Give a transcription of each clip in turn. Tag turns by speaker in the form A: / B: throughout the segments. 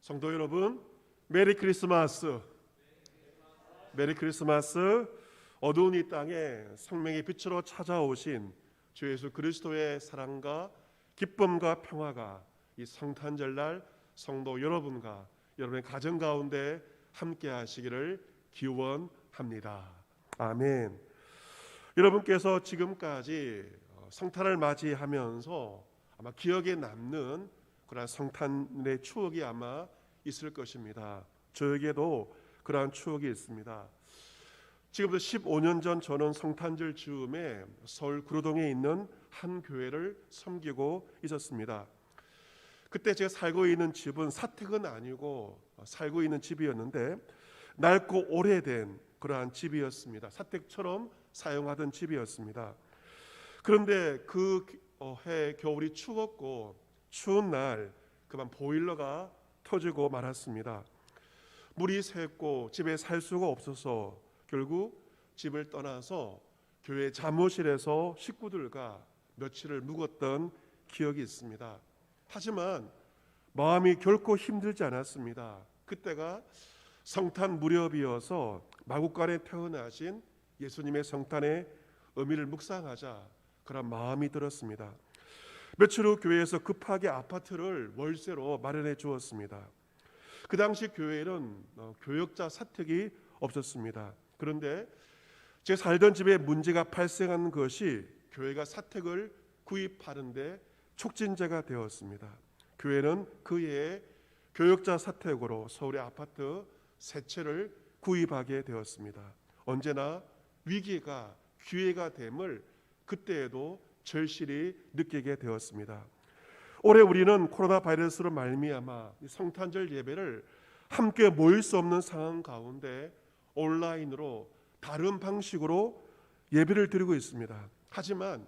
A: 성도 여러분, 메리 크리스마스. 메리 크리스마스. 어두운 이 땅에 생명의 빛으로 찾아오신 주 예수 그리스도의 사랑과 기쁨과 평화가 이 성탄절날 성도 여러분과 여러분의 가정 가운데 함께 하시기를 기원합니다. 아멘. 여러분께서 지금까지 성탄을 맞이하면서 아마 기억에 남는 그러한 성탄의 추억이 아마 있을 것입니다. 저에게도 그러한 추억이 있습니다. 지금부터 15년 전 저는 성탄절 즈음에 서울 구로동에 있는 한 교회를 섬기고 있었습니다. 그때 제가 살고 있는 집은 사택은 아니고 살고 있는 집이었는데 낡고 오래된 그러한 집이었습니다. 사택처럼 사용하던 집이었습니다. 그런데 그 해 겨울이 추웠고 추운 날 그만 보일러가 터지고 말았습니다. 물이 샜고 집에 살 수가 없어서 결국 집을 떠나서 교회 사무실에서 식구들과 며칠을 묵었던 기억이 있습니다. 하지만 마음이 결코 힘들지 않았습니다. 그때가 성탄 무렵이어서 마구간에 태어나신 예수님의 성탄의 의미를 묵상하자 그런 마음이 들었습니다. 며칠 후 교회에서 급하게 아파트를 월세로 마련해 주었습니다. 그 당시 교회에는 교역자 사택이 없었습니다. 그런데 제 살던 집에 문제가 발생한 것이 교회가 사택을 구입하는데 촉진제가 되었습니다. 교회는 그 해에 교역자 사택으로 서울의 아파트 세 채를 구입하게 되었습니다. 언제나 위기가 기회가 됨을 그때에도 절실히 느끼게 되었습니다. 올해 우리는 코로나 바이러스로 말미암아 성탄절 예배를 함께 모일 수 없는 상황 가운데 온라인으로 다른 방식으로 예배를 드리고 있습니다. 하지만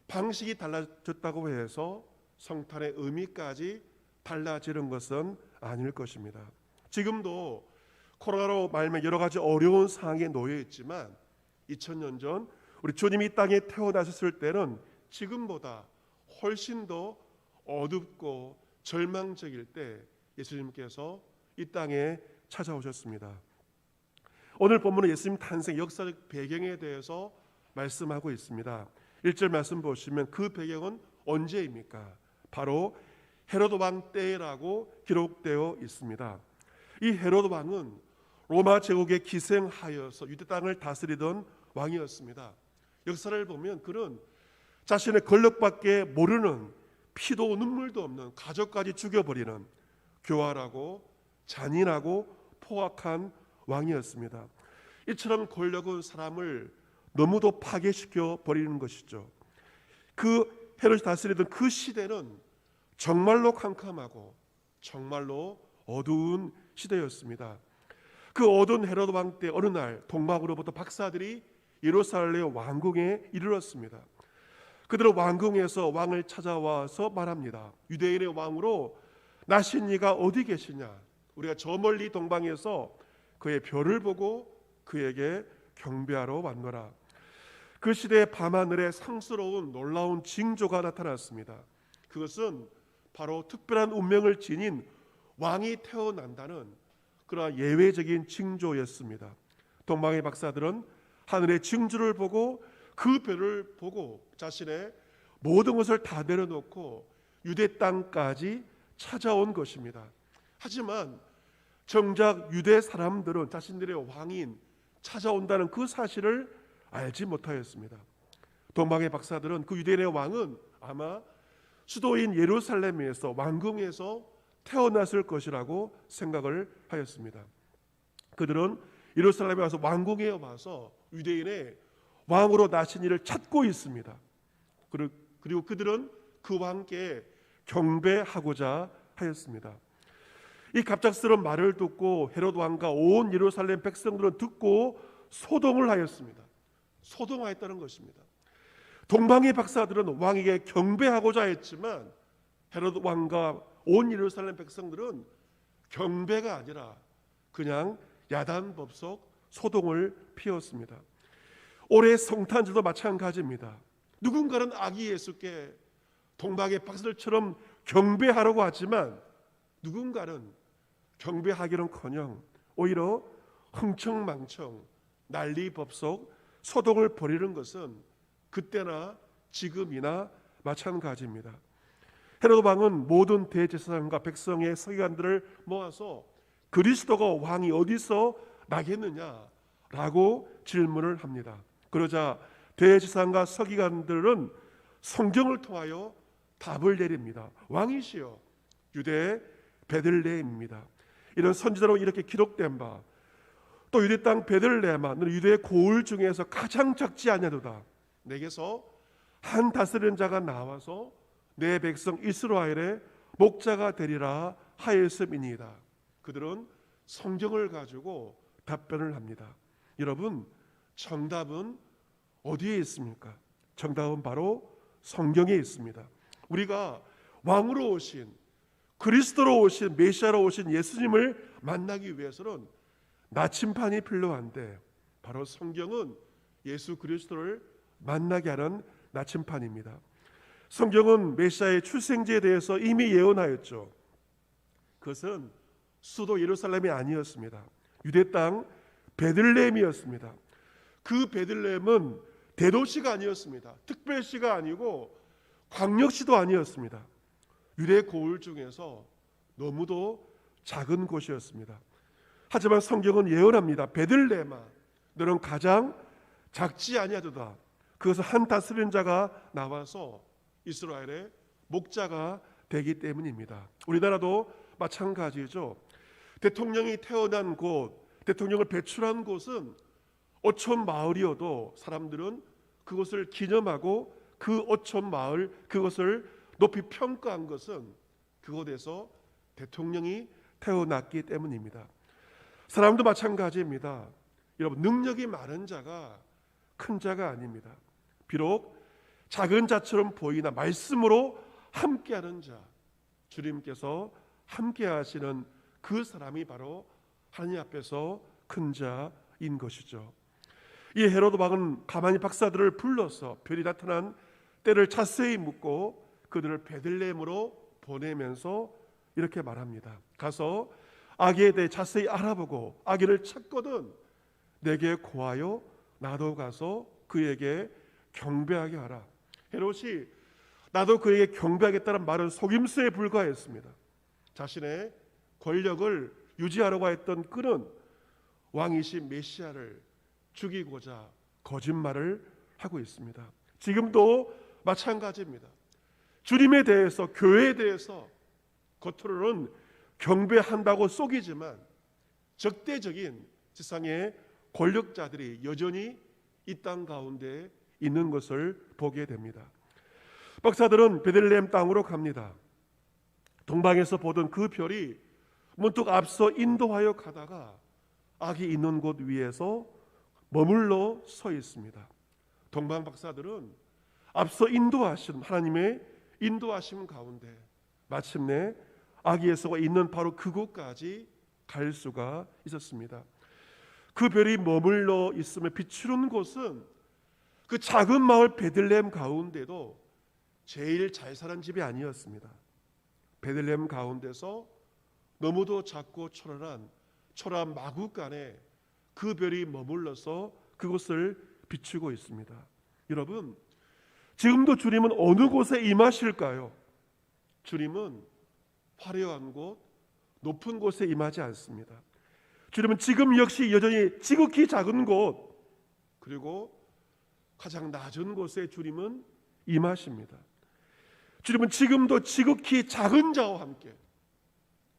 A: 방식이 달라졌다고 해서 성탄의 의미까지 달라지는 것은 아닐 것입니다. 지금도 코로나로 말미암아 여러 가지 어려운 상황에 놓여 있지만 2000년 전 우리 주님이 이 땅에 태어나셨을 때는 지금보다 훨씬 더 어둡고 절망적일 때 예수님께서 이 땅에 찾아오셨습니다. 오늘 본문은 예수님 탄생 역사적 배경에 대해서 말씀하고 있습니다. 1절 말씀 보시면 그 배경은 언제입니까? 바로 헤로드 왕 때라고 기록되어 있습니다. 이 헤로드 왕은 로마 제국에 기생하여서 유대 땅을 다스리던 왕이었습니다. 역사를 보면 그는 자신의 권력밖에 모르는 피도 눈물도 없는 가족까지 죽여버리는 교활하고 잔인하고 포악한 왕이었습니다. 이처럼 권력은 사람을 너무도 파괴시켜 버리는 것이죠. 그 헤롯이 다스리던 그 시대는 정말로 캄캄하고 정말로 어두운 시대였습니다. 그 어두운 헤롯 왕 때 어느 날 동방으로부터 박사들이 예루살렘 왕궁에 이르렀습니다. 그들은 왕궁에서 왕을 찾아와서 말합니다. 유대인의 왕으로 나신 이가 어디 계시냐? 우리가 저 멀리 동방에서 그의 별을 보고 그에게 경배하러 왔노라. 그 시대의 밤하늘에 상스러운 놀라운 징조가 나타났습니다. 그것은 바로 특별한 운명을 지닌 왕이 태어난다는 그러한 예외적인 징조였습니다. 동방의 박사들은 하늘의 징조를 보고 그 별을 보고 자신의 모든 것을 다 내려놓고 유대 땅까지 찾아온 것입니다. 하지만 정작 유대 사람들은 자신들의 왕인 찾아온다는 그 사실을 알지 못하였습니다. 동방의 박사들은 그 유대인의 왕은 아마 수도인 예루살렘에서 왕궁에서 태어났을 것이라고 생각을 하였습니다. 그들은 예루살렘에 와서 왕궁에 와서 유대인의 왕으로 나신 이를 찾고 있습니다. 그리고 그들은 그 왕께 경배하고자 하였습니다. 이 갑작스러운 말을 듣고 헤롯 왕과 온 예루살렘 백성들은 듣고 소동을 하였습니다. 소동하였다는 것입니다. 동방의 박사들은 왕에게 경배하고자 했지만 헤롯 왕과 온 예루살렘 백성들은 경배가 아니라 그냥 야단법석 소동을 피웠습니다. 올해 성탄절도 마찬가지입니다. 누군가는 아기 예수께 동방의 박사들처럼 경배하려고 하지만 누군가는 경배하기는커녕 오히려 흥청망청 난리법석 소동을 벌이는 것은 그때나 지금이나 마찬가지입니다. 헤로드 왕은 모든 대제사장과 백성의 서기관들을 모아서 그리스도가 왕이 어디서 나겠느냐라고 질문을 합니다. 그러자 대제사장과 서기관들은 성경을 통하여 답을 내립니다. 왕이시여 유대 베들레헴입니다. 이런 선지자로 이렇게 기록된 바, 또 유대 땅 베들레헴아 너는 유대 고을 중에서 가장 작지 아니하도다. 내게서 한 다스리는 자가 나와서 내 백성 이스라엘의 목자가 되리라 하였음이니이다. 그들은 성경을 가지고 답변을 합니다. 여러분, 정답은 어디에 있습니까? 정답은 바로 성경에 있습니다. 우리가 왕으로 오신, 그리스도로 오신, 메시아로 오신 예수님을 만나기 위해서는 나침판이 필요한데, 바로 성경은 예수 그리스도를 만나게 하는 나침판입니다. 성경은 메시아의 출생지에 대해서 이미 예언하였죠. 그것은 수도 예루살렘이 아니었습니다. 유대 땅 베들레헴이었습니다. 그 베들레헴은 대도시가 아니었습니다. 특별시가 아니고 광역시도 아니었습니다. 유대 고을 중에서 너무도 작은 곳이었습니다. 하지만 성경은 예언합니다. 베들레헴아 너는 가장 작지 아니하도다. 그것은 한 다스리는 자가 나와서 이스라엘의 목자가 되기 때문입니다. 우리나라도 마찬가지죠. 대통령이 태어난 곳, 대통령을 배출한 곳은 어촌 마을이어도 사람들은 그것을 기념하고 그 어촌 마을, 그것을 높이 평가한 것은 그곳에서 대통령이 태어났기 때문입니다. 사람도 마찬가지입니다. 여러분, 능력이 많은 자가 큰 자가 아닙니다. 비록 작은 자처럼 보이나 말씀으로 함께하는 자, 주님께서 함께하시는 그 사람이 바로 하나님 앞에서 큰 자인 것이죠. 이 헤로드 왕은 가만히 박사들을 불러서 별이 나타난 때를 자세히 묻고 그들을 베들레헴으로 보내면서 이렇게 말합니다. 가서 아기에 대해 자세히 알아보고 아기를 찾거든 내게 고하여 나도 가서 그에게 경배하게 하라. 헤롯이 나도 그에게 경배하겠다는 말은 속임수에 불과했습니다. 자신의 권력을 유지하려고 했던 그는 왕이신 메시아를 죽이고자 거짓말을 하고 있습니다. 지금도 마찬가지입니다. 주님에 대해서, 교회에 대해서 겉으로는 경배한다고 속이지만 적대적인 세상의 권력자들이 여전히 이 땅 가운데 있는 것을 보게 됩니다. 박사들은 베들레헴 땅으로 갑니다. 동방에서 보던 그 별이 문득 앞서 인도하여 가다가 아기 있는 곳 위에서 머물러 서 있습니다. 동방 박사들은 앞서 인도하신 하나님의 인도하심 가운데 마침내 아기 예수가 있는 바로 그곳까지 갈 수가 있었습니다. 그 별이 머물러 있으며 비추는 곳은 그 작은 마을 베들레헴 가운데도 제일 잘 사는 집이 아니었습니다. 베들레헴 가운데서 너무도 작고 초라한 마구간에 그 별이 머물러서 그곳을 비추고 있습니다. 여러분, 지금도 주님은 어느 곳에 임하실까요? 주님은 화려한 곳, 높은 곳에 임하지 않습니다. 주님은 지금 역시 여전히 지극히 작은 곳, 그리고 가장 낮은 곳에 주님은 임하십니다. 주님은 지금도 지극히 작은 자와 함께,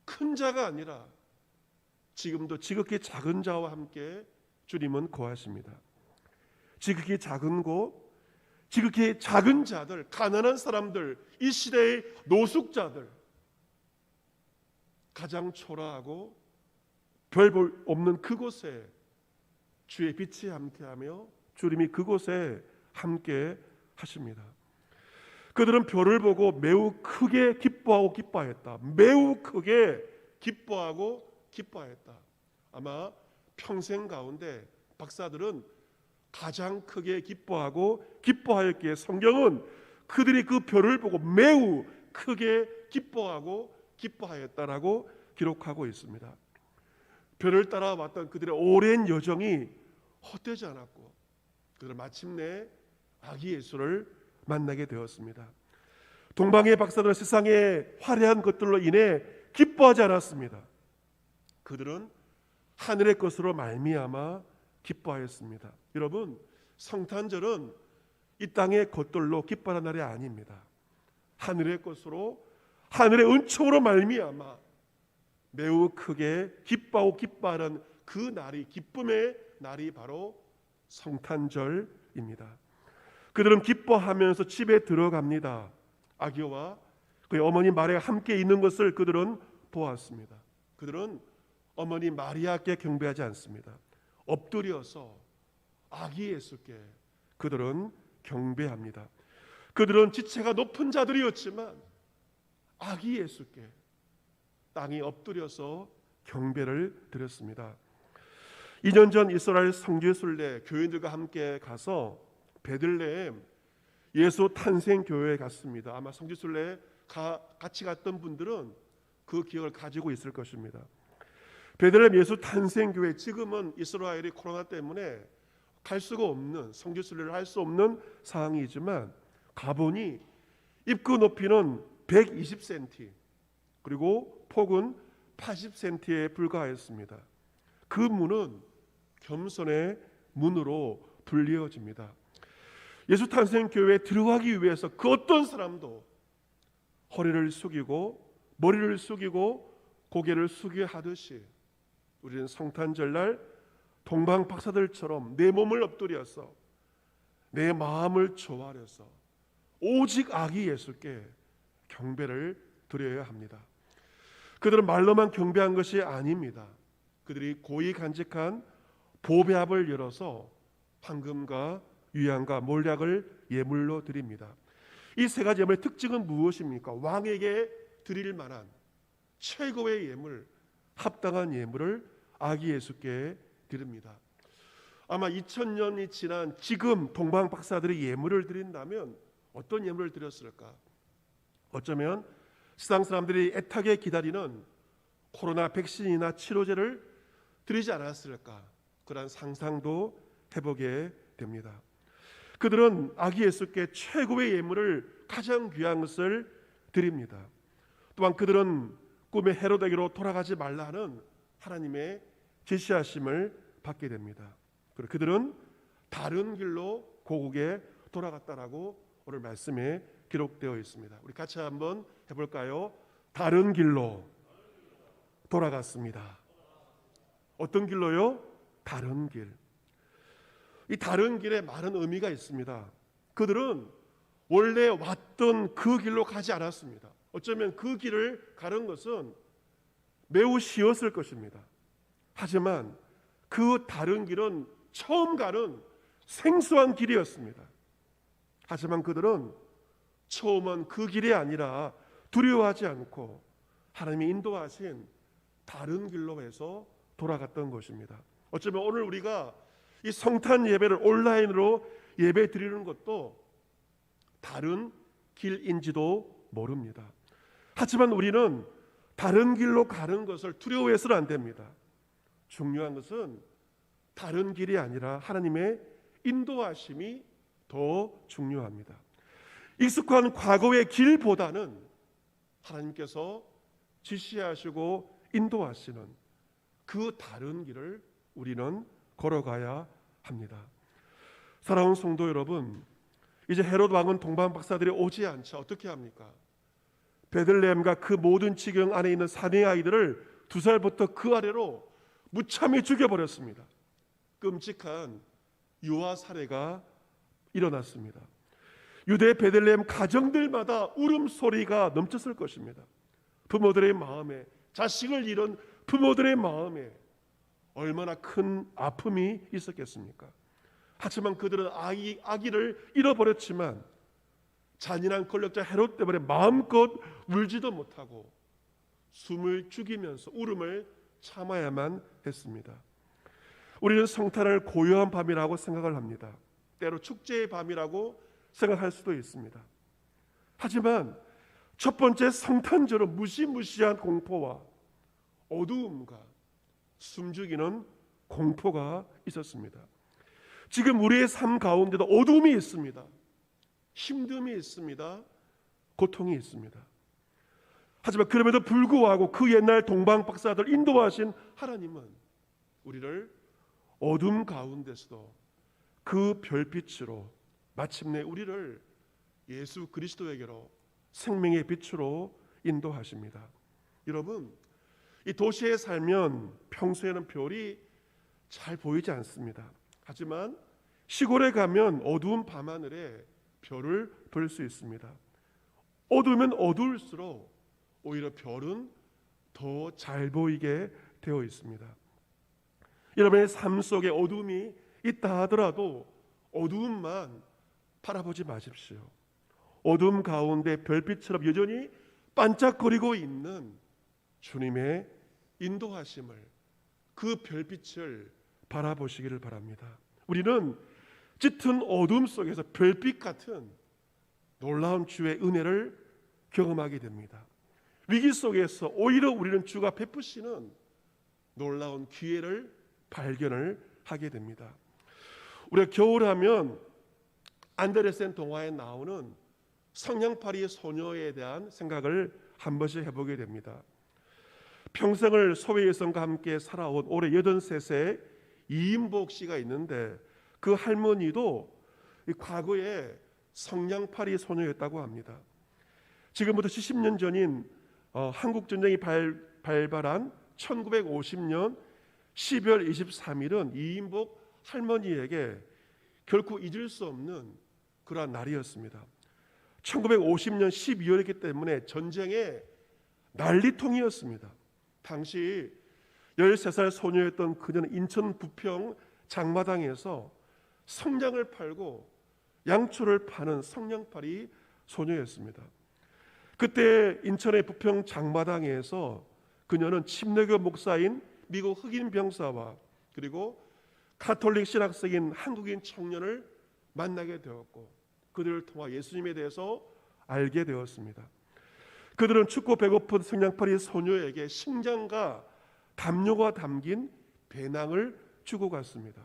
A: 큰 자가 아니라 지금도 지극히 작은 자와 함께 주님은 거하십니다. 지극히 작은 곳, 지극히 작은 자들, 가난한 사람들, 이 시대의 노숙자들, 가장 초라하고 별 볼 없는 그곳에 주의 빛이 함께하며 주님이 그곳에 함께 하십니다. 그들은 별을 보고 매우 크게 기뻐하고 기뻐하였다. 매우 크게 기뻐하고 기뻐하였다. 아마 평생 가운데 박사들은 가장 크게 기뻐하고 기뻐하였기에 성경은 그들이 그 별을 보고 매우 크게 기뻐하고 기뻐하였다라고 기록하고 있습니다. 별을 따라왔던 그들의 오랜 여정이 헛되지 않았고 그들은 마침내 아기 예수를 만나게 되었습니다. 동방의 박사들은 세상의 화려한 것들로 인해 기뻐하지 않았습니다. 그들은 하늘의 것으로 말미암아 기뻐하였습니다. 여러분, 성탄절은 이 땅의 것들로 기뻐하는 날이 아닙니다. 하늘의 것으로, 하늘의 은총으로 말미암아 매우 크게 기뻐하고 기뻐하는 그 날이, 기쁨의 날이 바로 성탄절입니다. 그들은 기뻐하면서 집에 들어갑니다. 아기와 그의 어머니 마리아가 함께 있는 것을 그들은 보았습니다. 그들은 어머니 마리아께 경배하지 않습니다. 엎드려서 아기 예수께 그들은 경배합니다. 그들은 지체가 높은 자들이었지만 아기 예수께 땅에 엎드려서 경배를 드렸습니다. 2년 전 이스라엘 성지순례 교인들과 함께 가서 베들레헴 예수 탄생 교회에 갔습니다. 아마 성지순례 같이 갔던 분들은 그 기억을 가지고 있을 것입니다. 베들레헴 예수 탄생 교회, 지금은 이스라엘이 코로나 때문에 갈 수가 없는, 성지순례를 할 수 없는 상황이지만 가보니 입구 높이는 120cm 그리고 폭은 80cm에 불과했습니다. 그 문은 겸손의 문으로 불리어집니다. 예수 탄생 교회에 들어가기 위해서 그 어떤 사람도 허리를 숙이고 머리를 숙이고 고개를 숙여 하듯이 우리는 성탄절날 동방 박사들처럼 내 몸을 엎드려서 내 마음을 조아려서 오직 아기 예수께 경배를 드려야 합니다. 그들은 말로만 경배한 것이 아닙니다. 그들이 고이 간직한 보배합을 열어서 황금과 유향과 몰약을 예물로 드립니다. 이 세 가지 예물의 특징은 무엇입니까? 왕에게 드릴 만한 최고의 예물, 합당한 예물을 아기 예수께 드립니다. 아마 2000년이 지난 지금 동방 박사들이 예물을 드린다면 어떤 예물을 드렸을까? 어쩌면 세상 사람들이 애타게 기다리는 코로나 백신이나 치료제를 드리지 않았을까? 그런 상상도 해보게 됩니다. 그들은 아기 예수께 최고의 예물을, 가장 귀한 것을 드립니다. 또한 그들은 꿈의 헤로데기로 돌아가지 말라는 하나님의 지시하심을 받게 됩니다. 그리고 그들은 다른 길로 고국에 돌아갔다라고 오늘 말씀에 기록되어 있습니다. 우리 같이 한번 해볼까요? 다른 길로 돌아갔습니다. 어떤 길로요? 다른 길. 이 다른 길에 많은 의미가 있습니다. 그들은 원래 왔던 그 길로 가지 않았습니다. 어쩌면 그 길을 가는 것은 매우 쉬웠을 것입니다. 하지만 그 다른 길은 처음 가는 생소한 길이었습니다. 하지만 그들은 처음은 그 길이 아니라 두려워하지 않고 하나님이 인도하신 다른 길로 해서 돌아갔던 것입니다. 어쩌면 오늘 우리가 이 성탄 예배를 온라인으로 예배 드리는 것도 다른 길인지도 모릅니다. 하지만 우리는 다른 길로 가는 것을 두려워해서는 안 됩니다. 중요한 것은 다른 길이 아니라 하나님의 인도하심이 더 중요합니다. 익숙한 과거의 길보다는 하나님께서 지시하시고 인도하시는 그 다른 길을 우리는 걸어가야 합니다. 사랑하는 성도 여러분, 이제 헤롯 왕은 동방 박사들이 오지 않자 어떻게 합니까? 베들레헴과 그 모든 지경 안에 있는 사내 아이들을 2살부터 그 아래로 무참히 죽여버렸습니다. 끔찍한 유아 살해가 일어났습니다. 유대 베들레헴 가정들마다 울음소리가 넘쳤을 것입니다. 부모들의 마음에, 자식을 잃은 부모들의 마음에 얼마나 큰 아픔이 있었겠습니까? 하지만 그들은 아기를 잃어버렸지만 잔인한 권력자 헤롯 때문에 마음껏 울지도 못하고 숨을 죽이면서 울음을 참아야만 했습니다. 우리는 성탄을 고요한 밤이라고 생각을 합니다. 때로 축제의 밤이라고 생각할 수도 있습니다. 하지만 첫 번째 성탄절은 무시무시한 공포와 어두움과 숨죽이는 공포가 있었습니다. 지금 우리의 삶 가운데도 어두움이 있습니다. 힘듦이 있습니다. 고통이 있습니다. 하지만 그럼에도 불구하고 그 옛날 동방 박사들 인도하신 하나님은 우리를 어둠 가운데서도 그 별빛으로 마침내 우리를 예수 그리스도에게로 생명의 빛으로 인도하십니다. 여러분, 이 도시에 살면 평소에는 별이 잘 보이지 않습니다. 하지만 시골에 가면 어두운 밤하늘에 별을 볼 수 있습니다. 어두우면 어두울수록 오히려 별은 더 잘 보이게 되어 있습니다. 여러분의 삶 속에 어두움이 있다 하더라도 어두움만 바라보지 마십시오. 어두움 가운데 별빛처럼 여전히 반짝거리고 있는 주님의 인도하심을, 그 별빛을 바라보시기를 바랍니다. 우리는 짙은 어둠 속에서 별빛 같은 놀라운 주의 은혜를 경험하게 됩니다. 위기 속에서 오히려 우리는 주가 베푸시는 놀라운 기회를 발견을 하게 됩니다. 우리가 겨울하면 안데르센 동화에 나오는 성냥팔이 소녀에 대한 생각을 한 번씩 해보게 됩니다. 평생을 소외 여성과 함께 살아온 올해 83세 이인복 씨가 있는데 그 할머니도 과거에 성냥팔이 소녀였다고 합니다. 지금부터 70년 전인 한국전쟁이 발발한 1950년 12월 23일은 이인복 할머니에게 결코 잊을 수 없는 그러한 날이었습니다. 1950년 12월이기 때문에 전쟁의 난리통이었습니다. 당시 13살 소녀였던 그녀는 인천 부평 장마당에서 성냥을 팔고 양초를 파는 성냥팔이 소녀였습니다. 그때 인천의 부평 장마당에서 그녀는 침례교 목사인 미국 흑인 병사와 그리고 가톨릭 신학생인 한국인 청년을 만나게 되었고 그들을 통해 예수님에 대해서 알게 되었습니다. 그들은 춥고 배고픈 성냥팔이 소녀에게 식량과 담요가 담긴 배낭을 주고 갔습니다.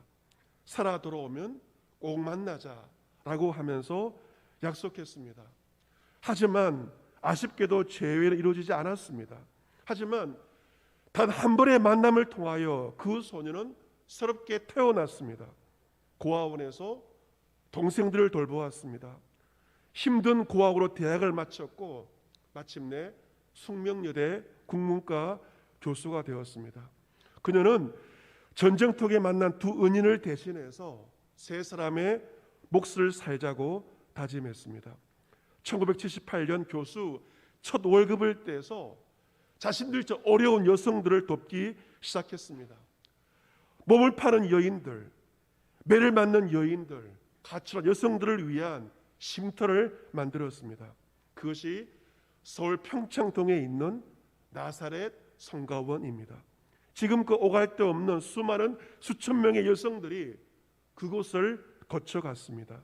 A: 살아 돌아오면 꼭 만나자라고 하면서 약속했습니다. 하지만 아쉽게도 재회는 이루어지지 않았습니다. 하지만 단 한 번의 만남을 통하여 그 소녀는 새롭게 태어났습니다. 고아원에서 동생들을 돌보았습니다. 힘든 고학으로 대학을 마쳤고 마침내 숙명여대 국문과 교수가 되었습니다. 그녀는 전쟁통에 만난 두 은인을 대신해서 세 사람의 몫을 살자고 다짐했습니다. 1978년 교수 첫 월급을 떼서 자신들처럼 어려운 여성들을 돕기 시작했습니다. 몸을 파는 여인들, 매를 맞는 여인들, 가출한 여성들을 위한 쉼터를 만들었습니다. 그것이 서울 평창동에 있는 나사렛 성가원입니다. 지금 그 오갈 데 없는 수천 명의 여성들이 그곳을 거쳐갔습니다.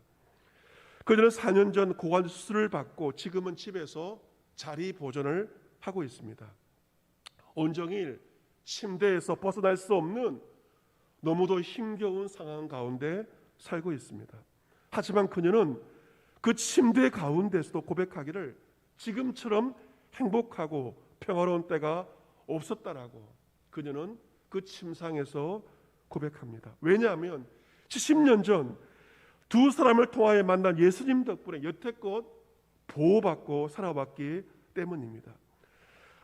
A: 그들은 4년 전 고관 수술을 받고 지금은 집에서 자리 보존을 하고 있습니다. 온종일 침대에서 벗어날 수 없는 너무도 힘겨운 상황 가운데 살고 있습니다. 하지만 그녀는 그 침대 가운데서도 고백하기를 지금처럼 행복하고 평화로운 때가 없었다라고 그녀는 그 침상에서 고백합니다. 왜냐하면 70년 전 두 사람을 통하여 만난 예수님 덕분에 여태껏 보호받고 살아왔기 때문입니다.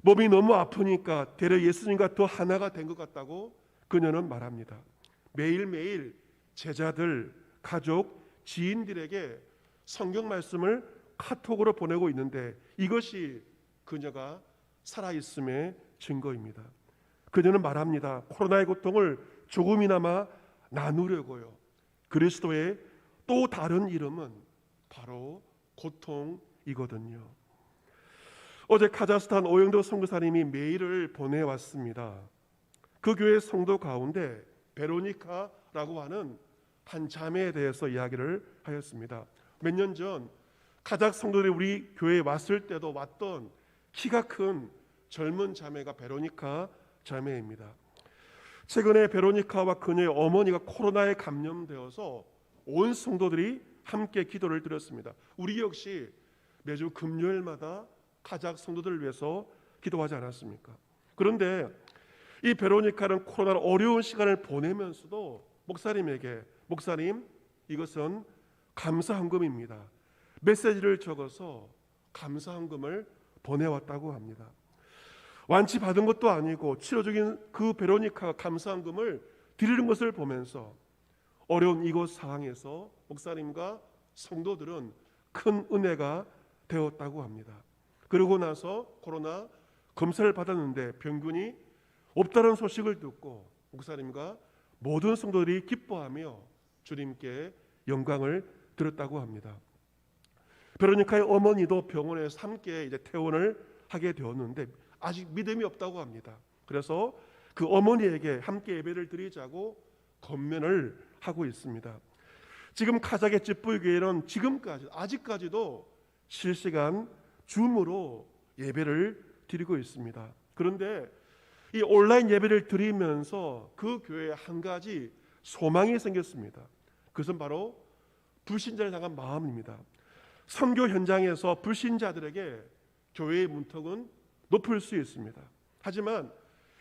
A: 몸이 너무 아프니까 되려 예수님과 더 하나가 된 것 같다고 그녀는 말합니다. 매일매일 제자들, 가족, 지인들에게 성경 말씀을 카톡으로 보내고 있는데 이것이 그녀가 살아있음의 증거입니다. 그녀는 말합니다. 코로나의 고통을 조금이나마 나누려고요. 그리스도의 또 다른 이름은 바로 고통이거든요. 어제 카자흐스탄 오영도 선교사님이 메일을 보내왔습니다. 그 교회 성도 가운데 베로니카라고 하는 한 자매에 대해서 이야기를 하였습니다. 몇 년 전 카자흐 성도들이 우리 교회에 왔을 때도 왔던 키가 큰 젊은 자매가 베로니카 자매입니다. 최근에 베로니카와 그녀의 어머니가 코로나에 감염되어서 온 성도들이 함께 기도를 드렸습니다. 우리 역시 매주 금요일마다 가작 성도들을 위해서 기도하지 않았습니까? 그런데 이 베로니카는 코로나로 어려운 시간을 보내면서도 목사님에게, 목사님, 이것은 감사헌금입니다, 메시지를 적어서 감사헌금을 보내왔다고 합니다. 완치 받은 것도 아니고 치료 중인 그 베로니카가 감사헌금을 드리는 것을 보면서 어려운 이곳 상황에서 목사님과 성도들은 큰 은혜가 되었다고 합니다. 그러고 나서 코로나 검사를 받았는데 병균이 없다는 소식을 듣고 목사님과 모든 성도들이 기뻐하며 주님께 영광을 드렸다고 합니다. 베로니카의 어머니도 병원에서 함께 이제 퇴원을 하게 되었는데 아직 믿음이 없다고 합니다. 그래서 그 어머니에게 함께 예배를 드리자고 건면을 하고 있습니다. 지금 카자흐 찌뿌이교회는 지금까지 아직까지도 실시간 줌으로 예배를 드리고 있습니다. 그런데 이 온라인 예배를 드리면서 그 교회에 한 가지 소망이 생겼습니다. 그것은 바로 불신자를 향한 마음입니다. 선교 현장에서 불신자들에게 교회의 문턱은 높을 수 있습니다. 하지만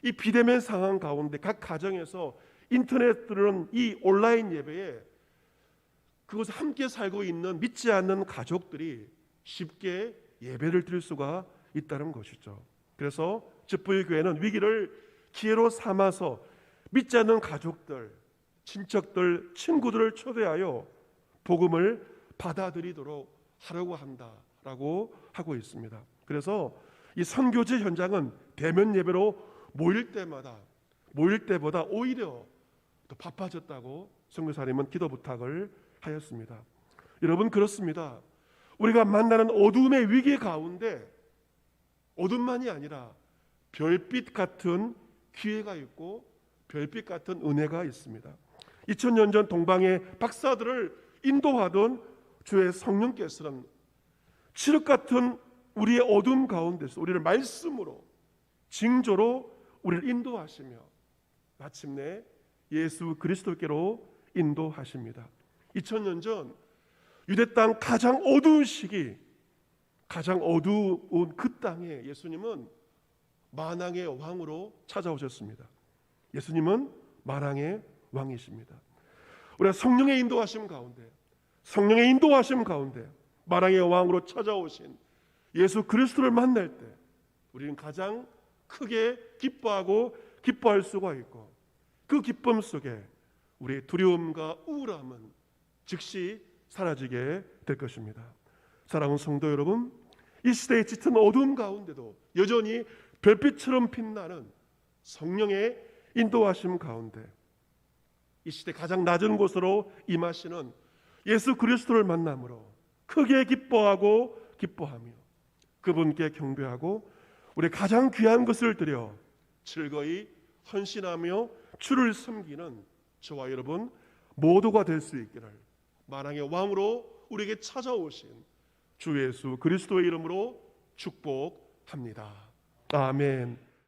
A: 이 비대면 상황 가운데 각 가정에서 인터넷으로는 이 온라인 예배에 그것을 함께 살고 있는 믿지 않는 가족들이 쉽게 예배를 드릴 수가 있다는 것이죠. 그래서 찌뿌이 교회는 위기를 기회로 삼아서 믿지 않는 가족들, 친척들, 친구들을 초대하여 복음을 받아들이도록 하려고 한다라고 하고 있습니다. 그래서 이 선교지 현장은 대면 예배로 모일 때보다 오히려 더 바빠졌다고 선교사님은 기도 부탁을 하였습니다. 여러분, 그렇습니다. 우리가 만나는 어둠의 위기 가운데 어둠만이 아니라 별빛 같은 기회가 있고 별빛 같은 은혜가 있습니다. 2000년 전 동방의 박사들을 인도하던 주의 성령께서는 칠흑 같은 우리의 어둠 가운데서 우리를 말씀으로, 징조로 우리를 인도하시며 마침내 예수 그리스도께로 인도하십니다. 2000년 전 유대 땅 가장 어두운 시기, 가장 어두운 그 땅에 예수님은 만왕의 왕으로 찾아오셨습니다. 예수님은 만왕의 왕이십니다. 우리가 성령의 인도하심 가운데, 만왕의 왕으로 찾아오신 예수 그리스도를 만날 때 우리는 가장 크게 기뻐할 수가 있고, 그 기쁨 속에 우리의 두려움과 우울함은 즉시 사라지게 될 것입니다. 사랑하는 성도 여러분, 이 시대의 짙은 어두움 가운데도 여전히 별빛처럼 빛나는 성령의 인도하심 가운데 이 시대 가장 낮은 곳으로 임하시는 예수 그리스도를 만남으로 크게 기뻐하며 그분께 경배하고 우리 가장 귀한 것을 드려 즐거이 헌신하며 주를 섬기는 저와 여러분 모두가 될 수 있기를 만왕의 왕으로 우리에게 찾아오신 주 예수 그리스도의 이름으로 축복합니다. 아멘.